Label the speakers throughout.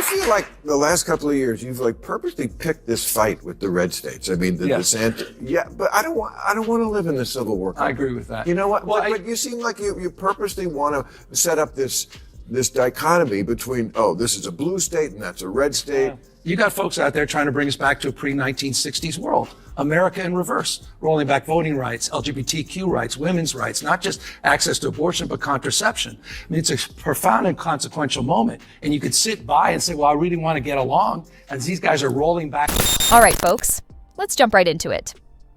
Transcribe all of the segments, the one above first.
Speaker 1: feel like the last couple of years you've like purposely picked this fight with the red states. I mean, the DeSantis. Yeah, but I don't want to live in the Civil War.
Speaker 2: I agree with that.
Speaker 1: You know what? Well, but you seem like you purposely want to set up this dichotomy between, this is a blue state and that's a red state.
Speaker 2: You got folks out there trying to bring us back to a pre-1960s world. America in reverse, rolling back voting rights, LGBTQ rights, women's rights, not just access to abortion, but contraception. I mean, it's a profound and consequential moment. And you could sit by and say, well, I really want to get along, as these guys are rolling back.
Speaker 3: All right, folks, let's jump right into it.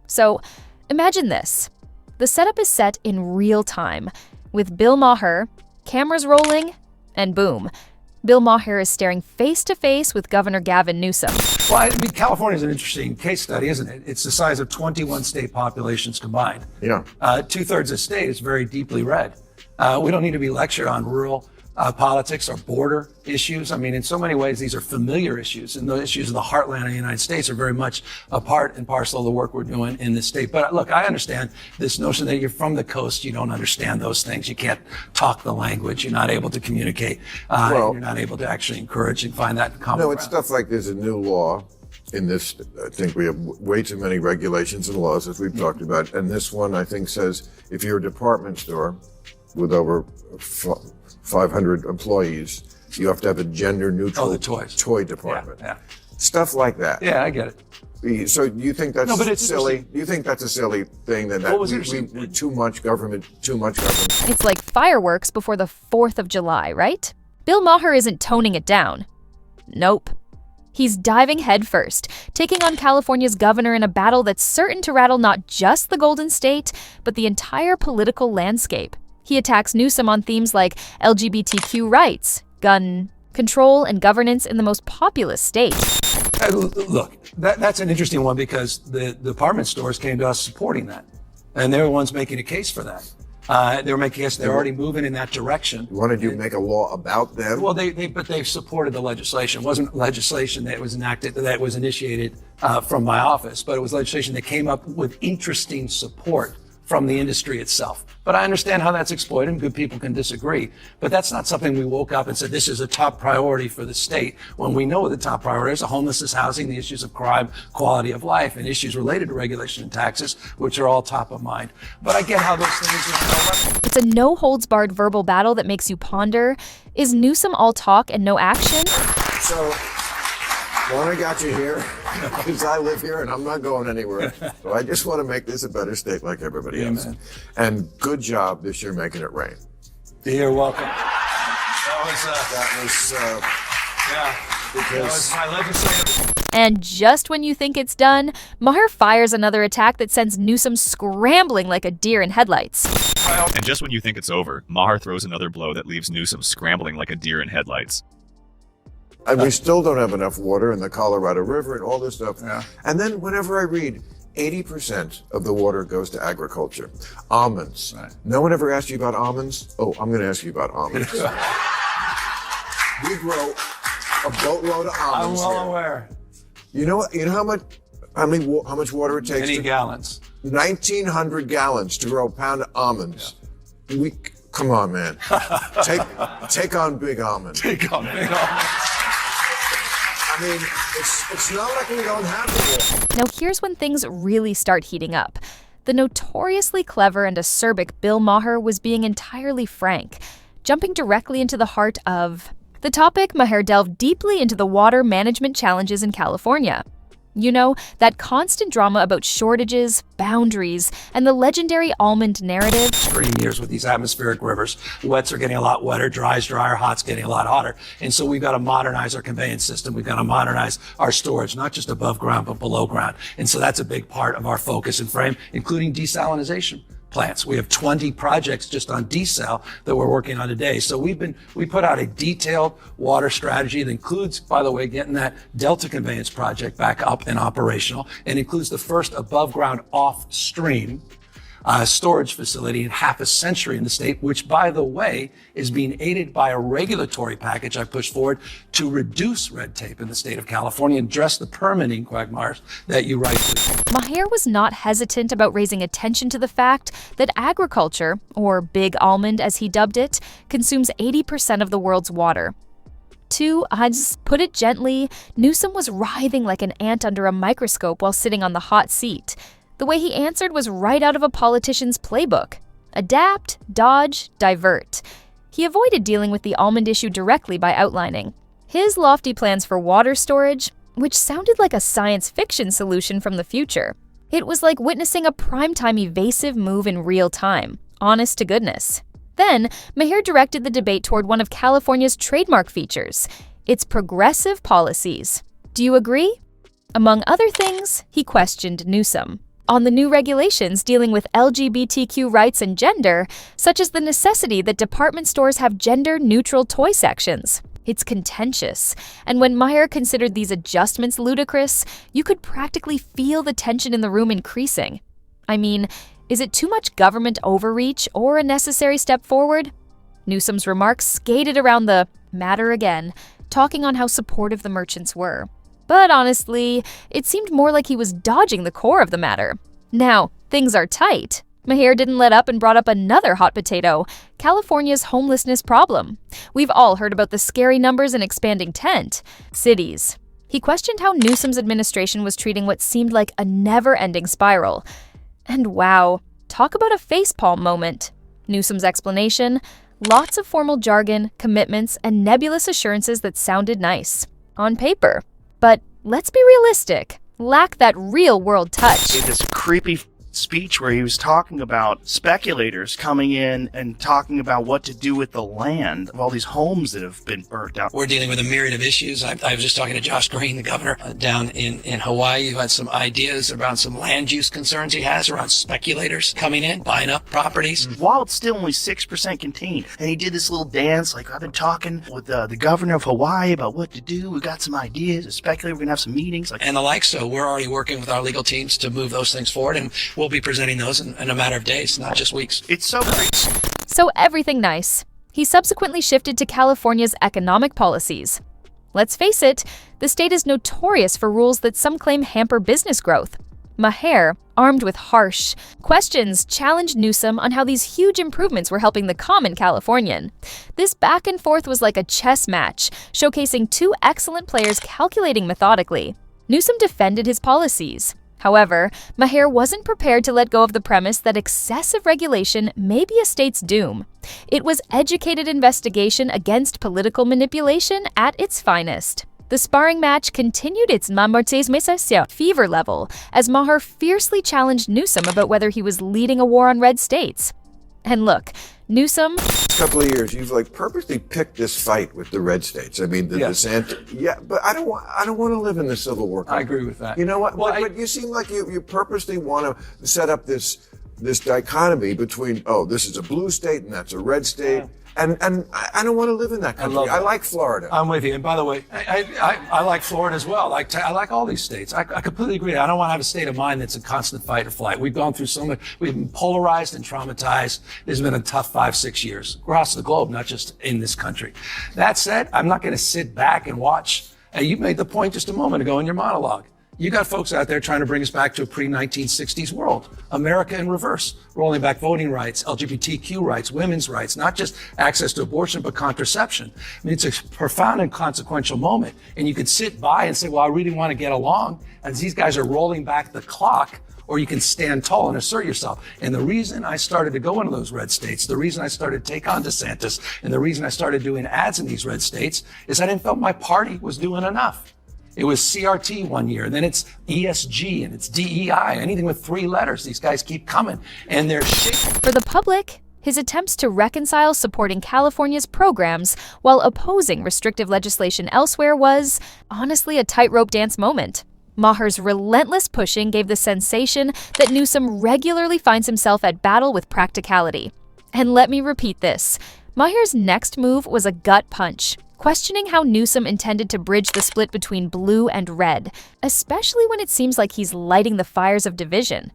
Speaker 3: So imagine this. The setup is set in real time with Bill Maher, cameras rolling, and boom. Bill Maher is staring face to face with Governor Gavin Newsom.
Speaker 2: Well, I mean, California is an interesting case study, isn't it? It's the size of 21 state populations combined.
Speaker 1: Yeah.
Speaker 2: 2/3 of the state is very deeply red. We don't need to be lectured on rural politics or border issues. I mean, in so many ways, these are familiar issues, and the issues of the heartland of the United States are very much a part and parcel of the work we're doing in this state. But look, I understand this notion that you're from the coast, you don't understand those things. You can't talk the language. You're not able to communicate. You're not able to actually encourage and find that common ground.
Speaker 1: It's stuff like there's a new law in this. I think we have way too many regulations and laws, as we've talked about. And this one, I think, says if you're a department store with over 500 employees, you have to have a gender-neutral toy department.
Speaker 2: Yeah.
Speaker 1: Stuff like that.
Speaker 2: Yeah, I get it.
Speaker 1: So you think that's silly? You think that's a silly thing that we too much government?
Speaker 3: It's like fireworks before the 4th of July, right? Bill Maher isn't toning it down. Nope. He's diving headfirst, taking on California's governor in a battle that's certain to rattle not just the Golden State, but the entire political landscape. He attacks Newsom on themes like LGBTQ rights, gun control, and governance in the most populous state.
Speaker 2: Look, that's an interesting one because the department stores came to us supporting that. And they were the ones making a case for that. They were making a case they're already moving in that direction.
Speaker 1: Wanted you to make a law about them?
Speaker 2: Well, but they've supported the legislation. It wasn't legislation that was enacted, that was initiated from my office, but it was legislation that came up with interesting support from the industry itself. But I understand how that's exploited, and good people can disagree. But that's not something we woke up and said, this is a top priority for the state, when we know what the top priorities are: homelessness, housing, the issues of crime, quality of life, and issues related to regulation and taxes, which are all top of mind. But I get how those things are.
Speaker 3: It's a no-holds-barred verbal battle that makes you ponder, is Newsom all talk and no action?
Speaker 1: So, one, I got you here, because I live here and I'm not going anywhere. So I just want to make this a better state like everybody else.
Speaker 2: Man.
Speaker 1: And good job this year making it rain.
Speaker 2: You're welcome.
Speaker 1: That
Speaker 2: was my legislative.
Speaker 3: And just when you think it's done, Maher fires another attack that sends Newsom scrambling like a deer in headlights.
Speaker 4: And just when you think it's over, Maher throws another blow that leaves Newsom scrambling like a deer in headlights.
Speaker 1: And we still don't have enough water in the Colorado River and all this stuff.
Speaker 2: Yeah.
Speaker 1: And then whenever I read 80% of the water goes to agriculture. Almonds.
Speaker 2: Right.
Speaker 1: No one ever asked you about almonds? Oh, I'm going to ask you about almonds. We grow a boatload of
Speaker 2: I'm
Speaker 1: almonds
Speaker 2: well
Speaker 1: here.
Speaker 2: aware.
Speaker 1: You know how much water it takes?
Speaker 2: Many gallons.
Speaker 1: 1,900 gallons to grow a pound of almonds. Yeah. Come on, man. Take on big almonds.
Speaker 2: Take on big almonds.
Speaker 1: I mean, it's not like we don't have the water.
Speaker 3: Now here's when things really start heating up. The notoriously clever and acerbic Bill Maher was being entirely frank, jumping directly into the heart of the topic. Maher delved deeply into the water management challenges in California. You know, that constant drama about shortages, boundaries, and the legendary almond narrative.
Speaker 2: Extreme years with these atmospheric rivers. Wets are getting a lot wetter, dry's drier, hot's getting a lot hotter. And so we've got to modernize our conveyance system. We've got to modernize our storage, not just above ground, but below ground. And so that's a big part of our focus and frame, including desalinization plants. We have 20 projects just on desal that we're working on today. So we put out a detailed water strategy that includes, by the way, getting that Delta conveyance project back up and operational, and includes the first above ground off stream storage facility in half a century in the state, which, by the way, is being aided by a regulatory package I pushed forward to reduce red tape in the state of California and address the permitting quagmires that you write to.
Speaker 3: Maher was not hesitant about raising attention to the fact that agriculture, or Big Almond as he dubbed it, consumes 80% of the world's water. I'd put it gently, Newsom was writhing like an ant under a microscope while sitting on the hot seat. The way he answered was right out of a politician's playbook. Adapt, dodge, divert. He avoided dealing with the almond issue directly by outlining his lofty plans for water storage, which sounded like a science fiction solution from the future. It was like witnessing a primetime evasive move in real time, honest to goodness. Then, Maher directed the debate toward one of California's trademark features, its progressive policies. Do you agree? Among other things, he questioned Newsom on the new regulations dealing with LGBTQ rights and gender, such as the necessity that department stores have gender-neutral toy sections. It's contentious, and when Maher considered these adjustments ludicrous, you could practically feel the tension in the room increasing. I mean, is it too much government overreach or a necessary step forward? Newsom's remarks skated around the matter again, talking on how supportive the merchants were. But honestly, it seemed more like he was dodging the core of the matter. Now, things are tight. Maher didn't let up and brought up another hot potato, California's homelessness problem. We've all heard about the scary numbers and expanding tent cities. He questioned how Newsom's administration was treating what seemed like a never-ending spiral. And wow, talk about a facepalm moment. Newsom's explanation, lots of formal jargon, commitments, and nebulous assurances that sounded nice on paper. But let's be realistic, lack that real-world touch.
Speaker 5: This creepy speech where he was talking about speculators coming in and talking about what to do with the land of all these homes that have been burnt down.
Speaker 2: We're dealing with a myriad of issues. I was just talking to Josh Green, the governor down in Hawaii, who had some ideas around some land use concerns he has around speculators coming in, buying up properties.
Speaker 5: While it's still only 6% contained. And he did this little dance, like, I've been talking with the governor of Hawaii about what to do. We got some ideas, a speculator, we're going to have some meetings.
Speaker 2: And the like, so we're already working with our legal teams to move those things forward, and we'll be presenting those in a matter of days, not just weeks.
Speaker 5: It's so great.
Speaker 3: So everything nice. He subsequently shifted to California's economic policies. Let's face it, the state is notorious for rules that some claim hamper business growth. Maher, armed with harsh questions, challenged Newsom on how these huge improvements were helping the common Californian. This back and forth was like a chess match, showcasing two excellent players calculating methodically. Newsom defended his policies. However, Maher wasn't prepared to let go of the premise that excessive regulation may be a state's doom. It was educated investigation against political manipulation at its finest. The sparring match continued its fever level as Maher fiercely challenged Newsom about whether he was leading a war on red states. And look, Newsom,
Speaker 1: Couple of years, you've like purposely picked this fight with the red states. I mean, the DeSantis. Yeah, but I don't want to live in the Civil War.
Speaker 2: I agree with that.
Speaker 1: You know what?
Speaker 2: Well,
Speaker 1: but you seem like you purposely want to set up this dichotomy between, oh, this is a blue state and that's a red state. And I don't want to live in that country. I like Florida.
Speaker 2: I'm with you. And by the way, I like Florida as well. I like all these states. I completely agree. I don't want to have a state of mind that's a constant fight or flight. We've gone through so much. We've been polarized and traumatized. It's been a tough 5-6 years across the globe, not just in this country. That said, I'm not going to sit back and watch. And you made the point just a moment ago in your monologue. You got folks out there trying to bring us back to a pre-1960s world. America in reverse, rolling back voting rights, LGBTQ rights, women's rights, not just access to abortion, but contraception. I mean, it's a profound and consequential moment. And you could sit by and say, well, I really want to get along, as these guys are rolling back the clock, or you can stand tall and assert yourself. And the reason I started to go into those red states, the reason I started to take on DeSantis, and the reason I started doing ads in these red states is I didn't feel my party was doing enough. It was CRT one year, and then it's ESG, and it's DEI, anything with 3 letters. These guys keep coming, and they're shaking.
Speaker 3: for the public, his attempts to reconcile supporting California's programs while opposing restrictive legislation elsewhere was, honestly, a tightrope dance moment. Maher's relentless pushing gave the sensation that Newsom regularly finds himself at battle with practicality. And let me repeat this. Maher's next move was a gut punch, questioning how Newsom intended to bridge the split between blue and red, especially when it seems like he's lighting the fires of division.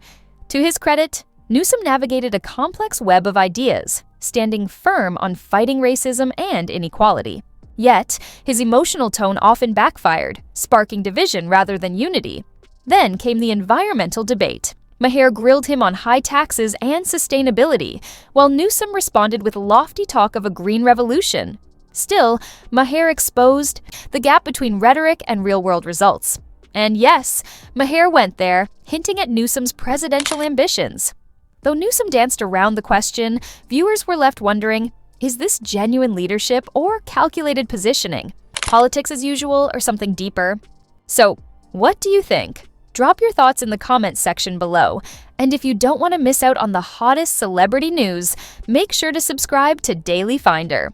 Speaker 3: To his credit, Newsom navigated a complex web of ideas, standing firm on fighting racism and inequality. Yet, his emotional tone often backfired, sparking division rather than unity. Then came the environmental debate. Maher grilled him on high taxes and sustainability, while Newsom responded with lofty talk of a green revolution. Still, Maher exposed the gap between rhetoric and real-world results. And yes, Maher went there, hinting at Newsom's presidential ambitions. Though Newsom danced around the question, viewers were left wondering, is this genuine leadership or calculated positioning? Politics as usual or something deeper? So, what do you think? Drop your thoughts in the comments section below. And if you don't want to miss out on the hottest celebrity news, make sure to subscribe to Daily Finder.